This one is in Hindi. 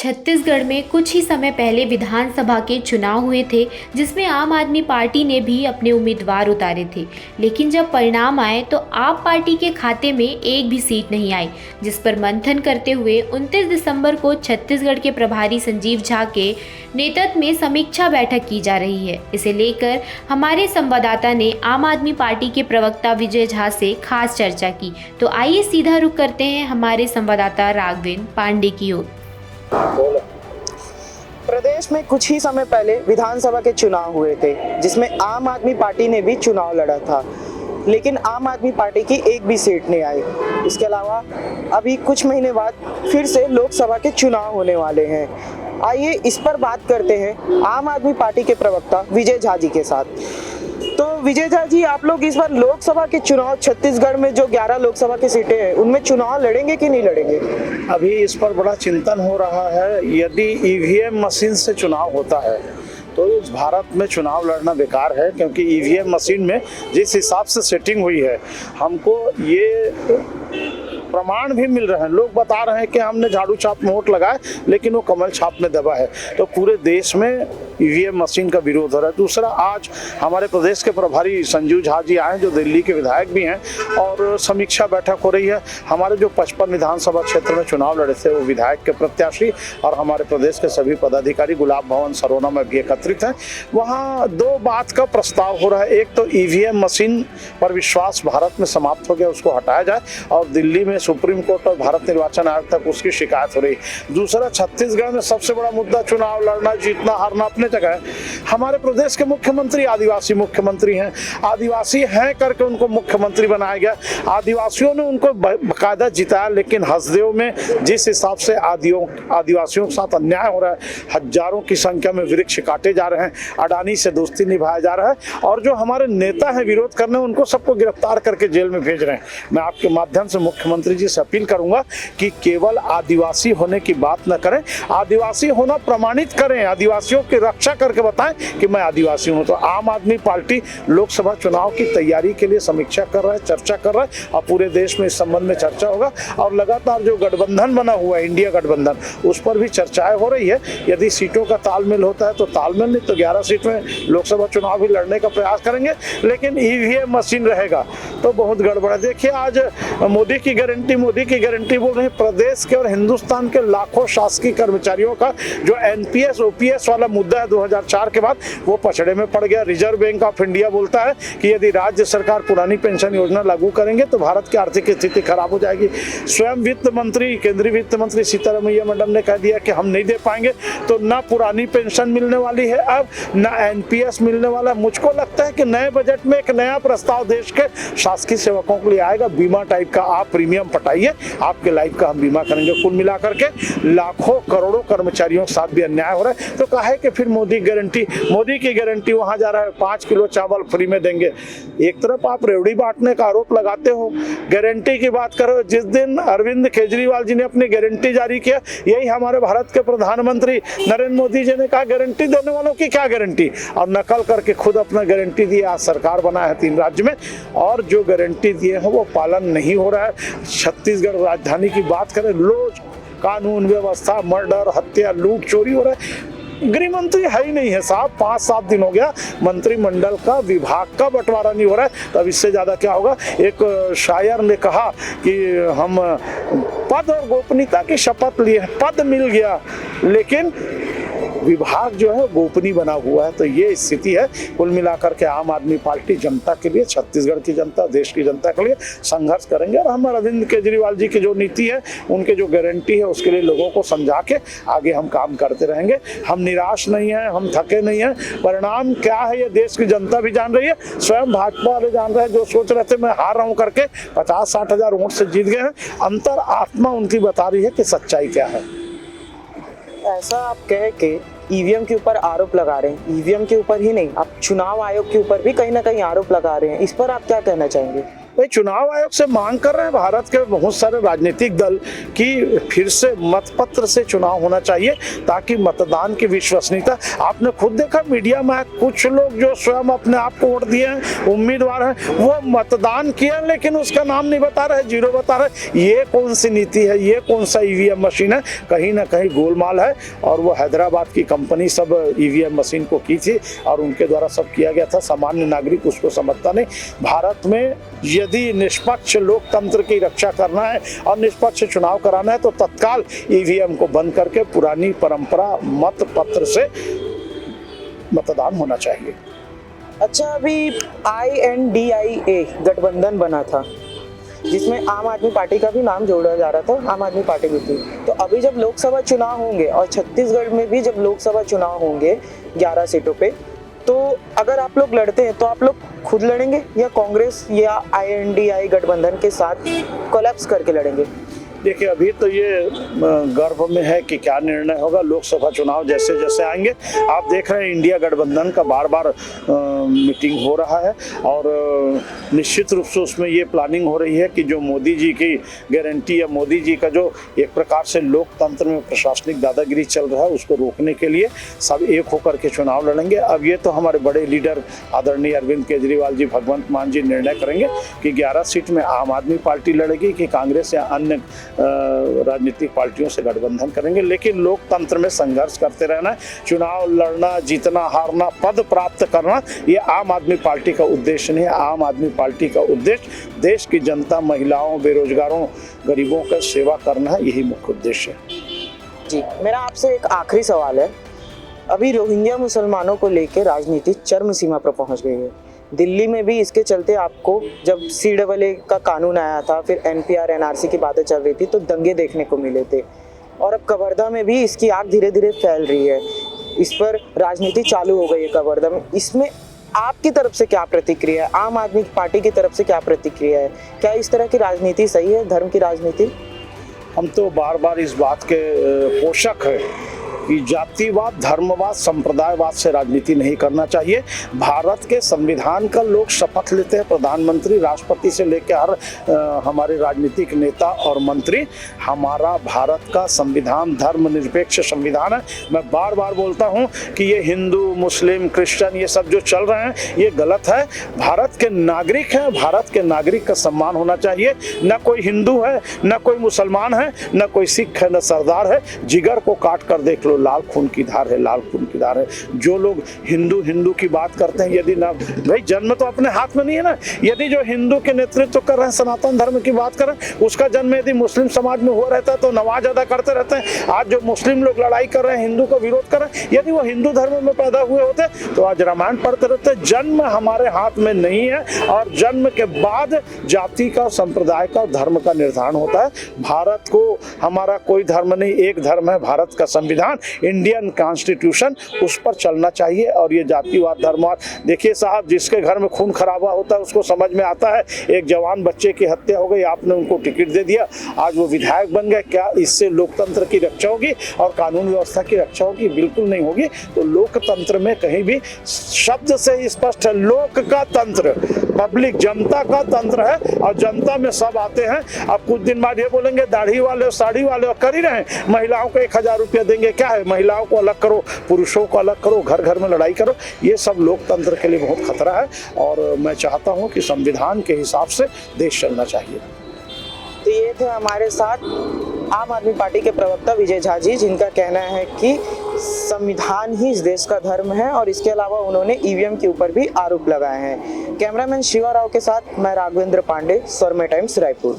छत्तीसगढ़ में कुछ ही समय पहले विधानसभा के चुनाव हुए थे, जिसमें आम आदमी पार्टी ने भी अपने उम्मीदवार उतारे थे। लेकिन जब परिणाम आए तो आप पार्टी के खाते में एक भी सीट नहीं आई, जिस पर मंथन करते हुए 29 दिसंबर को छत्तीसगढ़ के प्रभारी संजीव झा के नेतृत्व में समीक्षा बैठक की जा रही है। इसे लेकर हमारे संवाददाता ने आम आदमी पार्टी के प्रवक्ता विजय झा से खास चर्चा की। तो आइए सीधा रुख करते हैं हमारे संवाददाता राघवेंद्र पांडे की ओर। प्रदेश में कुछ ही समय पहले विधानसभा के चुनाव हुए थे, जिसमें आम आदमी पार्टी ने भी चुनाव लड़ा था, लेकिन आम आदमी पार्टी की एक भी सीट नहीं आई। इसके अलावा अभी कुछ महीने बाद फिर से लोकसभा के चुनाव होने वाले हैं। आइए इस पर बात करते हैं आम आदमी पार्टी के प्रवक्ता विजय झा जी के साथ। तो विजय झा जी, आप लोग इस बार लोकसभा के चुनाव छत्तीसगढ़ में जो 11 लोकसभा की सीटें हैं, उनमें चुनाव लड़ेंगे कि नहीं लड़ेंगे? अभी इस पर बड़ा चिंतन हो रहा है। यदि ईवीएम मशीन से चुनाव होता है तो इस भारत में चुनाव लड़ना बेकार है, क्योंकि ईवीएम मशीन में जिस हिसाब से सेटिंग हुई है, हमको ये प्रमाण भी मिल रहे हैं। लोग बता रहे हैं कि हमने झाड़ू छाप में वोट लगाए, लेकिन वो कमल छाप में दबा है। तो पूरे देश में ईवीएम मशीन का विरोध हो रहा है। दूसरा, आज हमारे प्रदेश के प्रभारी संजीव झा जी आए, जो दिल्ली के विधायक भी हैं, और समीक्षा बैठक हो रही है। हमारे जो 55 विधानसभा क्षेत्र में चुनाव लड़े थे, वो विधायक के प्रत्याशी और हमारे प्रदेश के सभी पदाधिकारी गुलाब भवन सरोना में भी एकत्रित हैं। वहाँ दो बात का प्रस्ताव हो रहा है। एक तो ईवीएम मशीन पर विश्वास भारत में समाप्त हो गया, उसको हटाया जाए, और दिल्ली में सुप्रीम कोर्ट और भारत निर्वाचन आयोग तक उसकी शिकायत हो रही। दूसरा, छत्तीसगढ़ में सबसे बड़ा मुद्दा चुनाव लड़ना, जीतना, हारना अपने जगह है। हमारे प्रदेश के मुख्यमंत्री आदिवासी मुख्यमंत्री हैं। आदिवासी हैं करके उनको मुख्यमंत्री बनाया गया। आदिवासियों ने उनको बाकायदा जिताया, लेकिन हसदेव में जिस हिसाब से आदिवासियों के साथ अन्याय हो रहा है, हजारों की संख्या में वृक्ष काटे जा रहे हैं, अडानी से दोस्ती निभाया जा रहा है, और जो हमारे नेता हैं विरोध करने, उनको सबको गिरफ्तार करके जेल में भेज रहे हैं। मैं आपके माध्यम से मुख्यमंत्री जी से अपील करूंगा कि केवल आदिवासी होने की बात न करें, आदिवासी होना प्रमाणित करें, आदिवासियों की रक्षा करके बताएं कि मैं आदिवासी हूं। तो आम आदमी पार्टी लोकसभा चुनाव की तैयारी के लिए समीक्षा कर रहा है, चर्चा कर रहा है, और पूरे देश में इस संबंध में चर्चा होगा। और लगातार जो गठबंधन बना हुआ है, इंडिया गठबंधन, उस पर भी चर्चाएं हो रही है। यदि सीटों का तालमेल होता है तो तालमेल, नहीं तो 11 सीट में लोकसभा चुनाव भी लड़ने का प्रयास करेंगे, लेकिन ईवीएम मशीन रहेगा तो बहुत गड़बड़ है। देखिए, आज मोदी की गारंटी बोल रहे हैं। प्रदेश के और हिंदुस्तान के लाखों शासकीय कर्मचारियों का जो एनपीएस ओपीएस वाला मुद्दा है 2004 के बाद, वो पछड़े में पड़ गया। रिजर्व बैंक ऑफ इंडिया बोलता है कि यदि राज्य सरकार पुरानी पेंशन योजना लागू करेंगे तो भारत की आर्थिक स्थिति खराब हो जाएगी। स्वयं वित्त मंत्री, केंद्रीय वित्त मंत्री सीतारमैया मैडम ने कह दिया कि हम नहीं दे पाएंगे। तो ना पुरानी पेंशन मिलने वाली है अब, ना एनपीएस मिलने वाला। मुझको लगता है कि नए बजट में एक नया प्रस्ताव देश के शासकीय सेवकों के लिए आएगा, बीमा टाइप का। आप प्रीमियम पटाइए, आपके लाइफ का हम बीमा करेंगे। कुल मिलाकर के लाखों करोड़ों कर्मचारियों के साथ भी अन्याय हो रहा है। तो कहा है कि फिर मोदी की गारंटी वहां जा रहा है 5 किलो चावल फ्री में देंगे। एक तरफ आप रेवड़ी बांटने का आरोप लगाते हो, गारंटी की बात करो। जिस दिन अरविंद केजरीवाल जी ने अपनी गारंटी जारी किया, यही हमारे भारत के प्रधानमंत्री नरेंद्र मोदी जी ने कहा गारंटी देने वालों की क्या गारंटी, और नकल करके खुद अपना गारंटी दी। आज सरकार बना है 3 राज्य में, और जो गारंटी दिए हैं वो पालन नहीं हो रहा है। छत्तीसगढ़ राजधानी की बात करें, रोज कानून व्यवस्था, मर्डर, हत्या, लूट, चोरी हो रहा है। गृह मंत्री है ही नहीं है साहब। 5-7 दिन हो गया मंत्रिमंडल का, विभाग का बंटवारा नहीं हो रहा है। तो अब इससे ज्यादा क्या होगा। एक शायर ने कहा कि हम पद और गोपनीयता की शपथ लिए, पद मिल गया लेकिन विभाग जो है गोपनीय बना हुआ है। तो ये स्थिति है। कुल मिलाकर के आम आदमी पार्टी जनता के लिए, छत्तीसगढ़ की जनता, देश की जनता के लिए संघर्ष करेंगे, और हम अरविंद केजरीवाल जी की जो नीति है, उनके जो गारंटी है, उसके लिए लोगों को समझा के आगे हम काम करते रहेंगे। हम निराश नहीं हैं, हम थके नहीं हैं। परिणाम क्या है ये देश की जनता भी जान रही है, स्वयं भाजपा वाले जान रहे हैं। जो सोच रहे थे मैं हार रहा हूँ करके 50-60 हजार वोट से जीत गए हैं, अंतर आत्मा उनकी बता रही है कि सच्चाई क्या है। ऐसा आप कह के ईवीएम के ऊपर आरोप लगा रहे हैं। ईवीएम के ऊपर ही नहीं, आप चुनाव आयोग के ऊपर भी कहीं ना कहीं आरोप लगा रहे हैं। इस पर आप क्या कहना चाहेंगे? भाई चुनाव आयोग से मांग कर रहे हैं भारत के बहुत सारे राजनीतिक दल कि फिर से मतपत्र से चुनाव होना चाहिए ताकि मतदान की विश्वसनीयता। आपने खुद देखा मीडिया में कुछ लोग जो स्वयं अपने आप को वोट दिए हैं, उम्मीदवार हैं, वो मतदान किया लेकिन उसका नाम नहीं बता रहे, जीरो बता रहे। ये कौन सी नीति है, ये कौन सा ईवीएम मशीन है? कहीं ना कहीं गोलमाल है। और वो हैदराबाद की कंपनी सब ईवीएम मशीन को की थी और उनके द्वारा सब किया गया था। सामान्य नागरिक उसको समझता नहीं। भारत में यदि निष्पक्ष लोकतंत्र की रक्षा करना है और निष्पक्ष चुनाव कराना है तो तत्काल ईवीएम को बंद करके पुरानी परंपरा मतपत्र से मतदान होना चाहिए। अच्छा, अभी INDIA गठबंधन बना था जिसमें आम आदमी पार्टी का भी नाम जोड़ा जा रहा था, आम आदमी पार्टी भी थी। तो अभी जब लोकसभा चुनाव होंगे और छत्तीसगढ़ में भी जब लोकसभा चुनाव होंगे 11 सीटों पे, तो अगर आप लोग लड़ते हैं तो आप लोग खुद लड़ेंगे या कांग्रेस या INDI गठबंधन के साथ कोलैप्स करके लड़ेंगे? देखिए, अभी तो ये गर्भ में है कि क्या निर्णय होगा। लोकसभा चुनाव जैसे जैसे आएंगे, आप देख रहे हैं इंडिया गठबंधन का बार बार मीटिंग हो रहा है और निश्चित रूप से उसमें ये प्लानिंग हो रही है कि जो मोदी जी की गारंटी या मोदी जी का जो एक प्रकार से लोकतंत्र में प्रशासनिक दादागिरी चल रहा है उसको रोकने के लिए सब एक होकर के चुनाव लड़ेंगे। अब ये तो हमारे बड़े लीडर आदरणीय अरविंद केजरीवाल जी, भगवंत मान जी निर्णय करेंगे कि 11 सीट में आम आदमी पार्टी लड़ेगी कि कांग्रेस या अन्य राजनीतिक पार्टियों से गठबंधन करेंगे। लेकिन लोकतंत्र में संघर्ष करते रहना है। चुनाव लड़ना, जीतना, हारना, पद प्राप्त करना, ये आम आदमी पार्टी का उद्देश्य नहीं है। आम आदमी पार्टी का उद्देश्य देश की जनता, महिलाओं, बेरोजगारों, गरीबों का सेवा करना है, यही मुख्य उद्देश्य है। जी, मेरा आपसे एक आखिरी सवाल है। अभी रोहिंग्या मुसलमानों को लेकर राजनीति चरम सीमा पर पहुंच गई है। दिल्ली में भी इसके चलते आपको जब CAA का कानून आया था, फिर NPR NRC की बातें चल रही थी तो दंगे देखने को मिले थे, और अब कवर्धा में भी इसकी आग धीरे धीरे फैल रही है। इस पर राजनीति चालू हो गई है कवर्धा में। इसमें आपकी तरफ से क्या प्रतिक्रिया है? आम आदमी पार्टी की तरफ से क्या प्रतिक्रिया है? क्या इस तरह की राजनीति सही है, धर्म की राजनीति? हम तो बार बार इस बात के पोषक है कि जातिवाद, धर्मवाद, संप्रदायवाद से राजनीति नहीं करना चाहिए। भारत के संविधान का लोग शपथ लेते हैं, प्रधानमंत्री, राष्ट्रपति से लेकर हर हमारे राजनीतिक नेता और मंत्री। हमारा भारत का संविधान धर्मनिरपेक्ष संविधान है। मैं बार बार बोलता हूं कि ये हिंदू, मुस्लिम, क्रिश्चियन ये सब जो चल रहे हैं ये गलत है। भारत के नागरिक हैं, भारत के नागरिक का सम्मान होना चाहिए। न कोई हिंदू है, न कोई मुसलमान है, न कोई सिख है, न सरदार है। जिगर को काट कर देख लो, लाल खून की धार है, लाल खून की धार है। जो लोग हिंदू हिंदू की बात करते हैं, यदि ना, भाई जन्म तो अपने हाथ में नहीं है ना। यदि जो हिंदू के नेतृत्व कर रहे हैं, सनातन धर्म की बात कर रहे हैं, उसका जन्म यदि मुस्लिम समाज में हो रहता है तो नमाज अदा करते रहते हैं। आज जो मुस्लिम लोग लड़ाई कर रहे हैं, हिंदू का विरोध कर रहे हैं, यदि वो हिंदू धर्म में पैदा हुए होते तो आज रामायण पढ़ते रहते। जन्म हमारे हाथ में नहीं है और जन्म के बाद जाति का, संप्रदाय का, धर्म का निर्धारण होता है। भारत को हमारा कोई धर्म नहीं, एक धर्म है, भारत का संविधान, इंडियन कॉन्स्टिट्यूशन, उस पर चलना चाहिए। और ये जातिवाद, धर्मवाद, देखिए साहब, जिसके घर में खून खराबा होता है उसको समझ में आता है। एक जवान बच्चे की हत्या हो गई, आपने उनको टिकट दे दिया, आज वो विधायक बन गए। क्या इससे लोकतंत्र की रक्षा होगी और कानून व्यवस्था की रक्षा होगी? बिल्कुल नहीं होगी। तो लोकतंत्र में कहीं भी शब्द से स्पष्ट है, लोक का तंत्र, पब्लिक, जनता का तंत्र है और जनता में सब आते हैं। अब कुछ दिन बाद ये बोलेंगे दाढ़ी वाले और साड़ी वाले, और कर ही रहे हैं, महिलाओं को 1000 रुपया देंगे। क्या है, महिलाओं को अलग करो, पुरुषों को अलग करो, घर घर में लड़ाई करो। ये सब लोकतंत्र के लिए बहुत खतरा है और मैं चाहता हूं कि संविधान के हिसाब से देश चलना चाहिए। तो ये थे हमारे साथ आम आदमी पार्टी के प्रवक्ता विजय झा जी, जिनका कहना है कि संविधान ही इस देश का धर्म है, और इसके अलावा उन्होंने ईवीएम के ऊपर भी आरोप लगाए हैं। कैमरामैन शिवा राव के साथ मैं राघवेंद्र पांडे, स्वरमय टाइम्स, रायपुर।